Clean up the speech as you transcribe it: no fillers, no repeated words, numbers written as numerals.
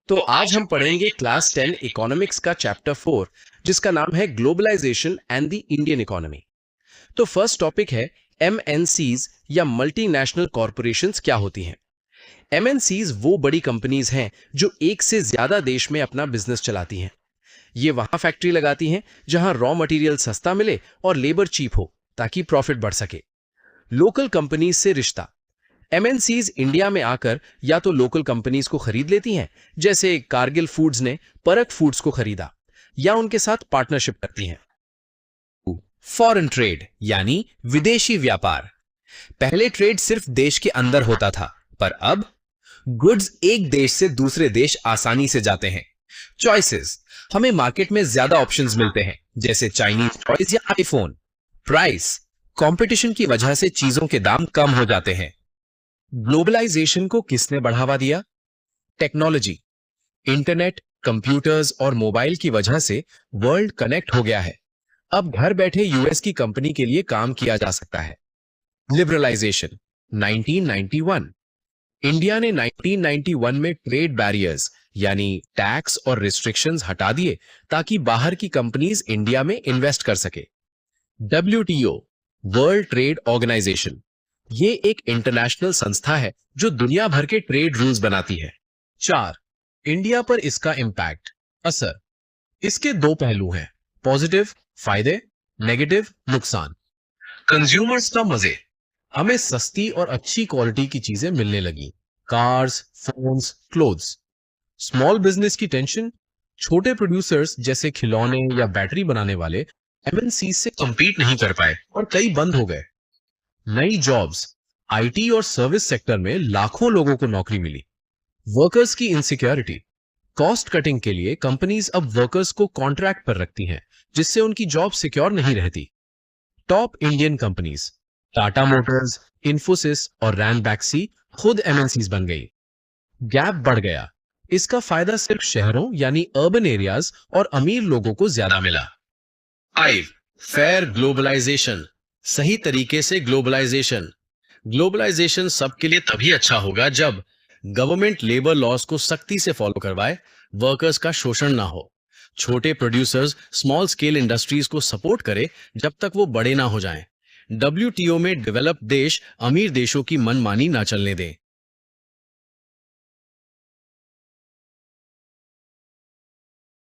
तो आज हम पढ़ेंगे क्लास 10 इकोनॉमिक्स का चैप्टर 4 जिसका नाम है globalisation and the Indian economy. तो फर्स्ट टॉपिक है एमएनसीज या मल्टीनेशनल कॉरपोरेशंस क्या होती हैं। एमएनसीज वो बड़ी कंपनीज हैं जो एक से ज्यादा देश में अपना बिजनेस चलाती हैं। ये वहां फैक्ट्री लगाती हैं जहां रॉ मटेरियल सस्ता मिले और लेबर चीप हो ताकि प्रॉफिट बढ़ सके। लोकल कंपनीज से रिश्ता, एमएनसीज इंडिया में आकर या तो लोकल कंपनीज को खरीद लेती हैं, जैसे कारगिल फूड्स ने परक फूड्स को खरीदा, या उनके साथ पार्टनरशिप करती हैं। फॉरेन ट्रेड यानी विदेशी व्यापार। पहले ट्रेड सिर्फ देश के अंदर होता था, पर अब गुड्स एक देश से दूसरे देश आसानी से जाते हैं। चॉइसेस, हमें मार्केट में ज्यादा ऑप्शंस मिलते हैं, जैसे चाइनीज टॉयज या आईफोन। प्राइस, कंपटीशन की वजह से चीजों के दाम कम हो जाते हैं। ग्लोबलाइजेशन को किसने बढ़ावा दिया? टेक्नोलॉजी, इंटरनेट, कंप्यूटर्स और मोबाइल की वजह से वर्ल्ड कनेक्ट हो गया है। अब घर बैठे यूएस की कंपनी के लिए काम किया जा सकता है। लिबरलाइजेशन, 1991, इंडिया ने 1991 में ट्रेड बैरियर्स यानी टैक्स और रिस्ट्रिक्शंस हटा दिए ताकि बाहर की कंपनीज इंडिया में इन्वेस्ट कर सके। डब्ल्यूटीओ, वर्ल्ड ट्रेड ऑर्गेनाइजेशन, ये एक इंटरनेशनल संस्था है जो दुनिया भर के ट्रेड रूल्स बनाती है। 4, इंडिया पर इसका इंपैक्ट, असर। इसके दो पहलू हैं, पॉजिटिव फायदे, नेगेटिव नुकसान। कंज्यूमर्स का मजे, हमें सस्ती और अच्छी क्वालिटी की चीजें मिलने लगी, cars, phones, clothes. Small business की टेंशन, छोटे प्रोड्यूसर्स जैसे खिलौने या बैटरी बनाने वाले एमएनसी से कंपीट नहीं कर पाए और कई बंद हो गए। नई जॉब्स, आईटी और सर्विस सेक्टर में लाखों लोगों को नौकरी मिली। वर्कर्स की इनसिक्योरिटी, कॉस्ट कटिंग के लिए कंपनीज अब वर्कर्स को कॉन्ट्रैक्ट पर रखती हैं, जिससे उनकी जॉब सिक्योर नहीं रहती। Top Indian companies, Tata Motors, Infosys और रैनबैक्सी खुद एमएनसीज बन गई। गैप बढ़ गया, इसका फायदा सिर्फ शहरों यानी अर्बन एरियाज और अमीर लोगों को ज्यादा मिला। 5, फेयर ग्लोबलाइजेशन, सही तरीके से ग्लोबलाइजेशन। ग्लोबलाइजेशन सबके लिए तभी अच्छा होगा जब गवर्नमेंट लेबर लॉज को सख्ती से फॉलो करवाए, वर्कर्स का शोषण ना हो, छोटे प्रोड्यूसर्स स्मॉल स्केल इंडस्ट्रीज को सपोर्ट करे जब तक वो बड़े ना हो जाएं, डब्ल्यूटीओ में डेवलप्ड देश अमीर देशों की मनमानी ना चलने दें।